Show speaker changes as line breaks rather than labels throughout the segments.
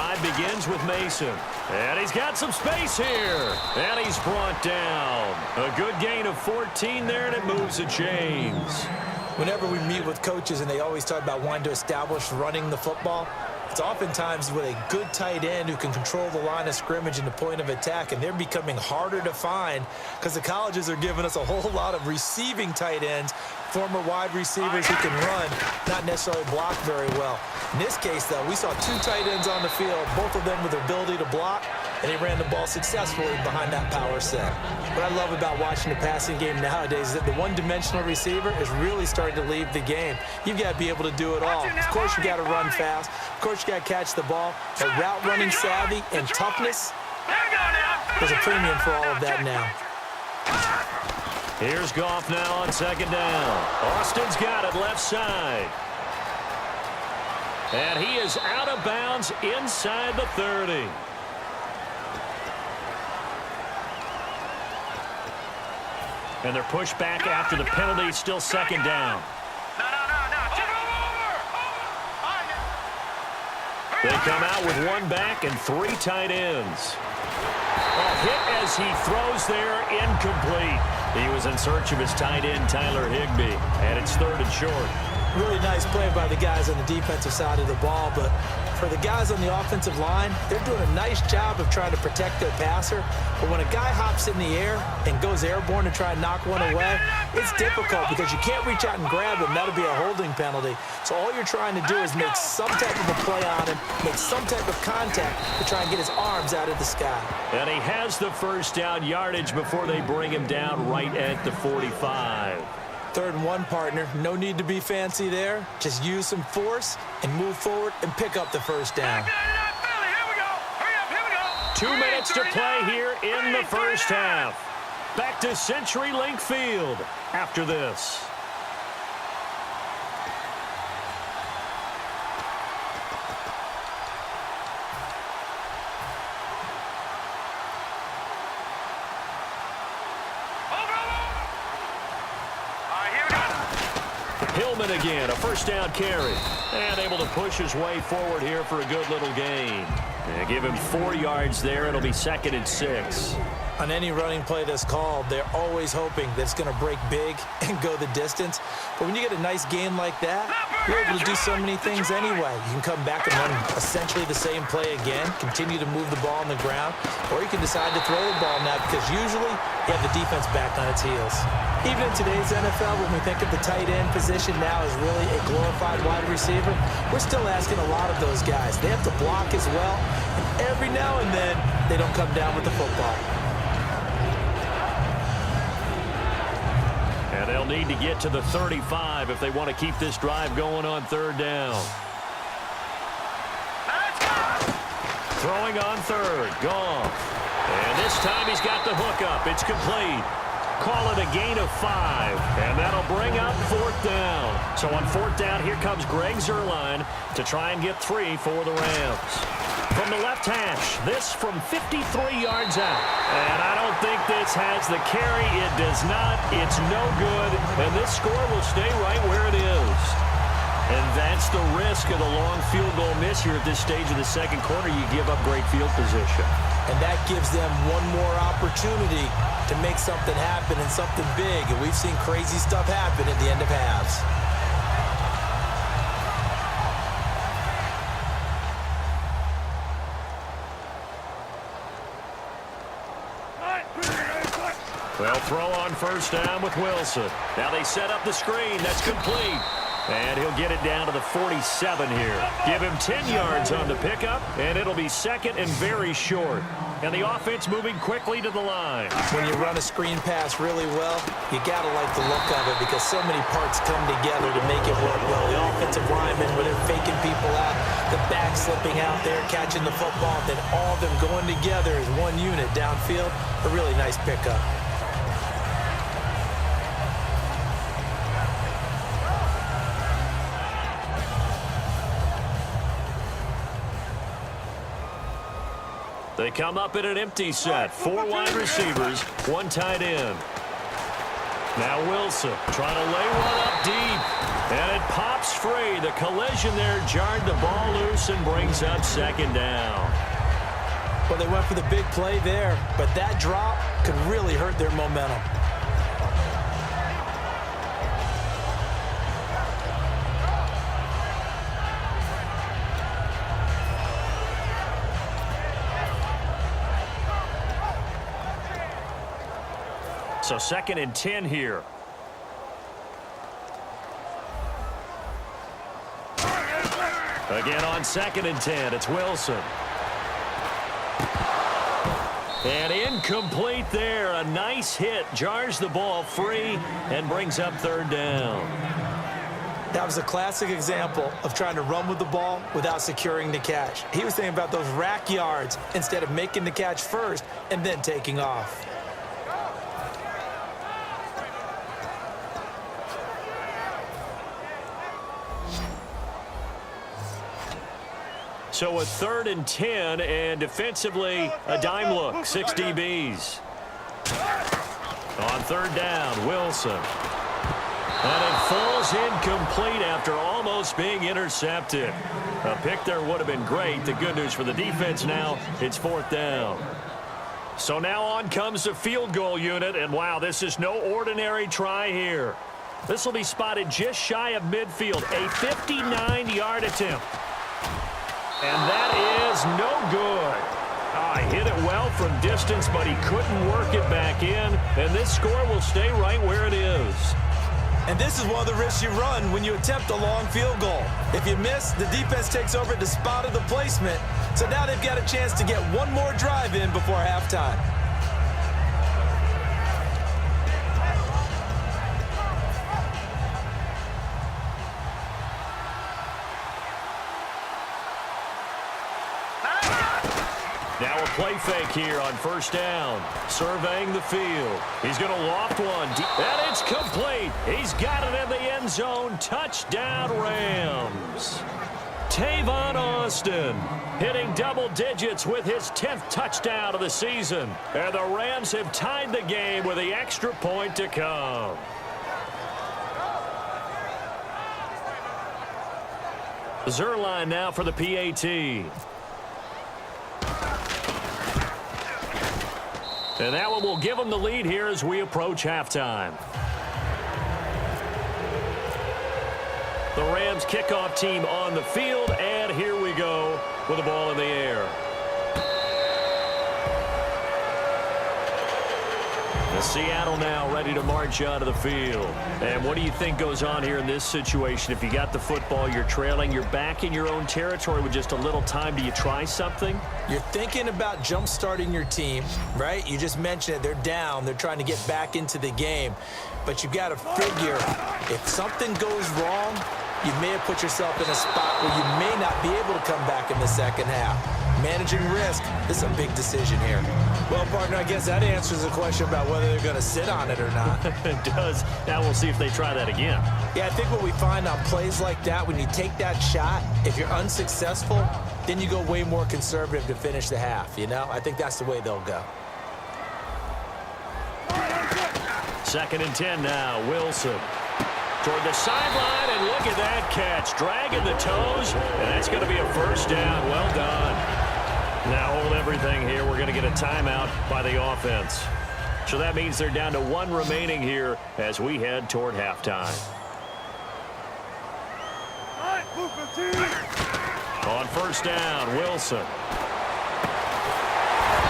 drive begins with Mason. And he's got some space here. And he's brought down. A good gain of 14 there, and it moves the chains.
Whenever we meet with coaches and they always talk about wanting to establish running the football, it's oftentimes with a good tight end who can control the line of scrimmage and the point of attack, and they're becoming harder to find because the colleges are giving us a whole lot of receiving tight ends, former wide receivers who can run, not necessarily block very well. In this case, though, we saw two tight ends on the field, both of them with the ability to block, and they ran the ball successfully behind that power set. What I love about watching the passing game nowadays is that the one-dimensional receiver is really starting to leave the game. You've got to be able to do it all. Of course, you got to run fast. Of course, you got to catch the ball. But route running savvy and toughness, there's a premium for all of that now.
Here's Goff now on second down. Austin's got it left side. And he is out of bounds inside the 30. And they're pushed back after the penalty, still second down. They come out with one back and three tight ends. A hit as he throws there, incomplete. He was in search of his tight end, Tyler Higbee, and it's third and short.
Really nice play by the guys on the defensive side of the ball, but for the guys on the offensive line, they're doing a nice job of trying to protect their passer. But when a guy hops in the air and goes airborne to try and knock one away, it's difficult because you can't reach out and grab him. That'll be a holding penalty. So all you're trying to do is make some type of a play on him, make some type of contact to try and get his arms out of the sky.
And he has the first down yardage before they bring him down right at the 45.
3rd and 1, partner. No need to be fancy there. Just use some force and move forward and pick up the first down.
2 minutes to play here in the first half. Back to CenturyLink Field after this. Hillman again, a first down carry. And able to push his way forward here for a good little gain. And give him 4 yards there. It'll be 2nd and 6.
On any running play that's called, they're always hoping that it's going to break big and go the distance. But when you get a nice game like that, you're able to do so many things anyway. You can come back and run essentially the same play again, continue to move the ball on the ground, or you can decide to throw the ball now because usually you have the defense back on its heels. Even in today's NFL, when we think of the tight end position now as really a glorified wide receiver, we're still asking a lot of those guys. They have to block as well, and every now and then they don't come down with the football.
And they'll need to get to the 35 if they want to keep this drive going on 3rd down. Throwing on 3rd, Goff. And this time he's got the hook up. It's complete. Call it a gain of 5. And that'll bring up 4th down. So on 4th down, here comes Greg Zuerlein to try and get 3 for the Rams. From the left hash, this from 53 yards out. And I don't think this has the carry. It does not. It's no good. And this score will stay right where it is. And that's the risk of the long field goal miss here at this stage of the second quarter. You give up great field position.
And that gives them one more opportunity to make something happen and something big. And we've seen crazy stuff happen at the end of halves.
They'll throw on first down with Wilson. Now they set up the screen. That's complete. And he'll get it down to the 47 here. Give him 10 yards on the pickup, and it'll be 2nd and very short. And the offense moving quickly to the line.
When you run a screen pass really well, you got to like the look of it because so many parts come together to make it work well. The offensive linemen, where they're faking people out, the back slipping out there, catching the football, then all of them going together as one unit downfield. A really nice pickup.
They come up in an empty set. 4 wide receivers, 1 tight end. Now Wilson trying to lay one up deep. And it pops free. The collision there jarred the ball loose and brings up second down.
Well, they went for the big play there, but that drop could really hurt their momentum.
So 2nd and 10 here. Again on 2nd and 10, it's Wilson. And incomplete there. A nice hit. Jars the ball free and brings up 3rd down.
That was a classic example of trying to run with the ball without securing the catch. He was thinking about those rack yards instead of making the catch first and then taking off.
So a 3rd and 10, and defensively a dime look, 6 DBs. On 3rd down, Wilson. And it falls incomplete after almost being intercepted. A pick there would have been great. The good news for the defense now, it's 4th down. So now on comes the field goal unit, and wow, this is no ordinary try here. This will be spotted just shy of midfield, a 59-yard attempt. And that is no good. He hit it well from distance, but he couldn't work it back in. And this score will stay right where it is.
And this is one of the risks you run when you attempt a long field goal. If you miss, the defense takes over at the spot of the placement. So now they've got a chance to get one more drive in before halftime.
Now a play fake here on 1st down. Surveying the field. He's going to loft one. And it's complete. He's got it in the end zone. Touchdown, Rams. Tavon Austin hitting double digits with his 10th touchdown of the season. And the Rams have tied the game with the extra point to come. Zerline now for the PAT. And that one will give them the lead here as we approach halftime. The Rams kickoff team on the field, and here we go with the ball in the air. Seattle now ready to march out of the field. And what do you think goes on here in this situation? If you got the football, you're trailing, you're back in your own territory with just a little time. Do you try something?
You're thinking about jump-starting your team, right? You just mentioned it. They're down. They're trying to get back into the game. But you've got to figure if something goes wrong, you may have put yourself in a spot where you may not be able to come back in the second half. Managing risk, this is a big decision here. Well, partner, I guess that answers the question about whether they're going to sit on it or not.
It does. Now we'll see if they try that again.
Yeah, I think what we find on plays like that, when you take that shot, if you're unsuccessful, then you go way more conservative to finish the half, you know? I think that's the way they'll go.
2nd and 10 now, Wilson. Toward the sideline, and look at that catch. Dragging the toes, and that's going to be a 1st down. Well done. Now hold everything here. We're going to get a timeout by the offense. So that means they're down to 1 remaining here as we head toward halftime. On 1st down, Wilson.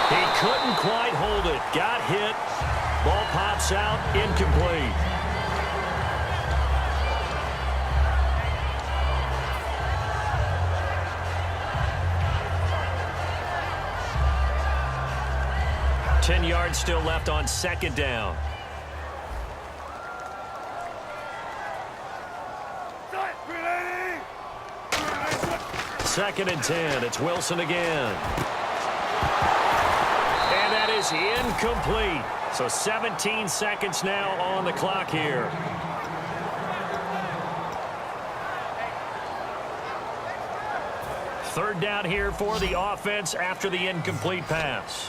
He couldn't quite hold it. Got hit. Ball pops out, incomplete. Ten yards still left on 2nd down. Second and 10. It's Wilson again. And that is incomplete. So 17 seconds now on the clock here. Third down here for the offense after the incomplete pass.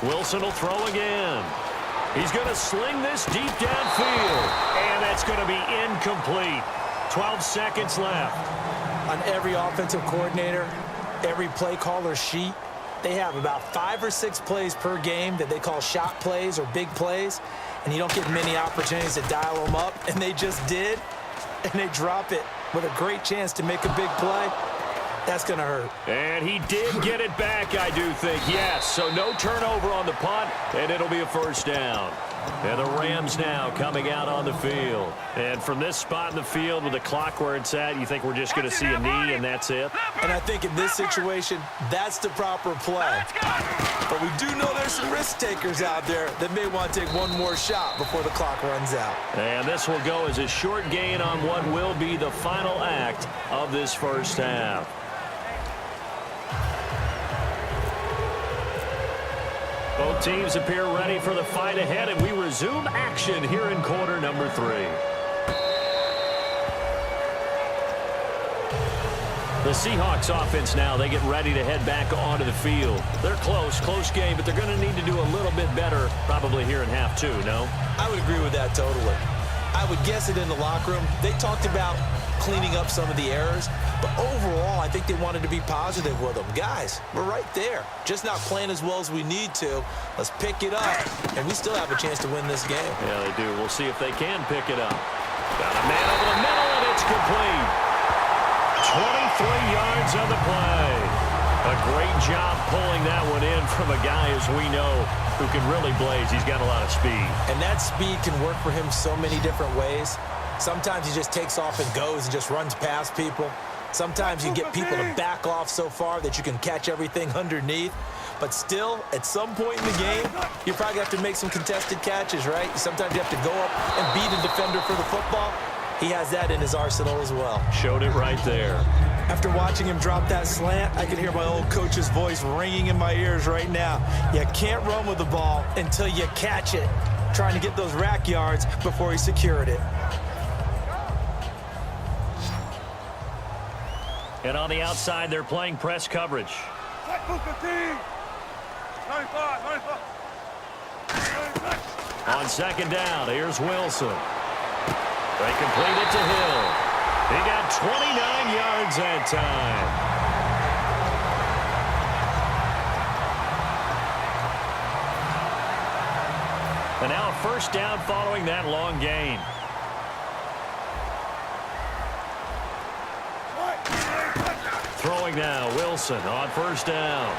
Wilson will throw again. He's going to sling this deep downfield, and that's going to be incomplete. 12 seconds left.
On every offensive coordinator, every play caller sheet, they have about 5 or 6 plays per game that they call shot plays or big plays, and you don't get many opportunities to dial them up, and they just did, and they drop it with a great chance to make a big play. That's going to hurt.
And he did get it back, I do think. Yes, so no turnover on the punt, and it'll be a first down. And the Rams now coming out on the field. And from this spot in the field with the clock where it's at, you think we're just going to see a knee and that's it?
And I think in this situation, that's the proper play. But we do know there's some risk takers out there that may want to take one more shot before the clock runs out.
And this will go as a short gain on what will be the final act of this first half. Both teams appear ready for the fight ahead, and we resume action here in quarter number 3. The Seahawks offense now, they get ready to head back onto the field. They're close game, but they're going to need to do a little bit better probably here in half 2, no?
I would agree with that totally. I would guess it in the locker room. They talked about cleaning up some of the errors, but overall, I think they wanted to be positive with them. Guys, we're right there. Just not playing as well as we need to. Let's pick it up, and we still have a chance to win this game.
Yeah, they do. We'll see if they can pick it up. Got a man over the middle, and it's complete. 23 yards on the play. A great job pulling that one in from a guy, as we know, who can really blaze. He's got a lot of speed.
And that speed can work for him so many different ways. Sometimes he just takes off and goes and just runs past people. Sometimes you get people to back off so far that you can catch everything underneath. But still, at some point in the game, you probably have to make some contested catches, right? Sometimes you have to go up and beat a defender for the football. He has that in his arsenal as well.
Showed it right there.
After watching him drop that slant, I can hear my old coach's voice ringing in my ears right now. You can't run with the ball until you catch it. Trying to get those rack yards before he secured it.
And on the outside, they're playing press coverage. On second down, here's Wilson. They complete it to Hill. He got 29 yards that time. And now a first down following that long gain. Throwing now, Wilson on first down.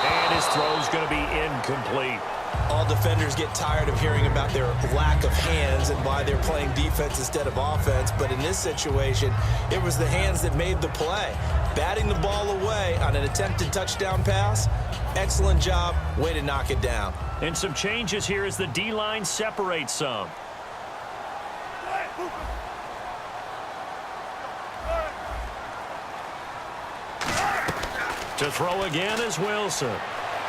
And his throw's going to be incomplete.
All defenders get tired of hearing about their lack of hands and why they're playing defense instead of offense. But in this situation, it was the hands that made the play. Batting the ball away on an attempted touchdown pass. Excellent job. Way to knock it down.
And some changes here as the D-line separates some. To throw again is Wilson.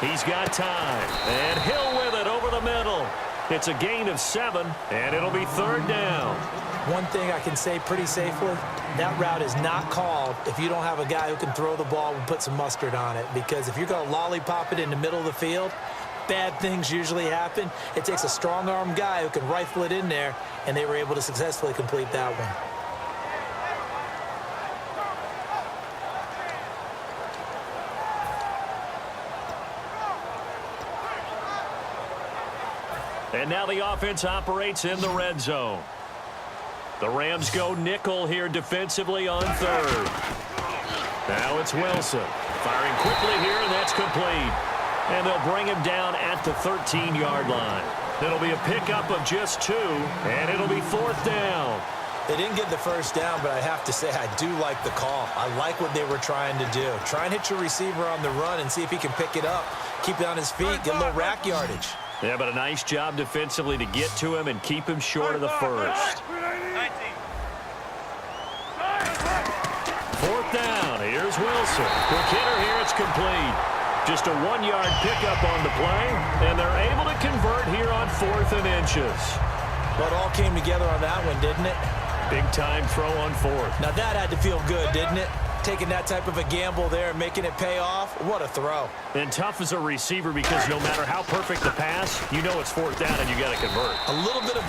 He's got time. And Hill with it over the middle. It's a gain of 7, and it'll be third down.
One thing I can say pretty safely, that route is not called if you don't have a guy who can throw the ball and put some mustard on it. Because if you're going to lollipop it in the middle of the field, bad things usually happen. It takes a strong-arm guy who can rifle it in there, and they were able to successfully complete that one.
And now the offense operates in the red zone. The Rams go nickel here defensively on third. Now it's Wilson. Firing quickly here, and that's complete. And they'll bring him down at the 13-yard line. It'll be a pickup of just 2, and it'll be fourth down.
They didn't get the first down, but I have to say I do like the call. I like what they were trying to do. Try and hit your receiver on the run and see if he can pick it up. Keep it on his feet, get a little rack yardage.
Yeah, but a nice job defensively to get to him and keep him short of the first. Fourth down, here's Wilson. Quick hitter here, it's complete. Just a 1-yard pickup on the play, and they're able to convert here on 4th and inches.
Well, it all came together on that one, didn't it?
Big time throw on 4th.
Now that had to feel good, didn't it? taking that type of a gamble there and making it pay off. What a throw.
And tough as a receiver because no matter how perfect the pass, you know it's fourth down and you got to convert.
A little bit of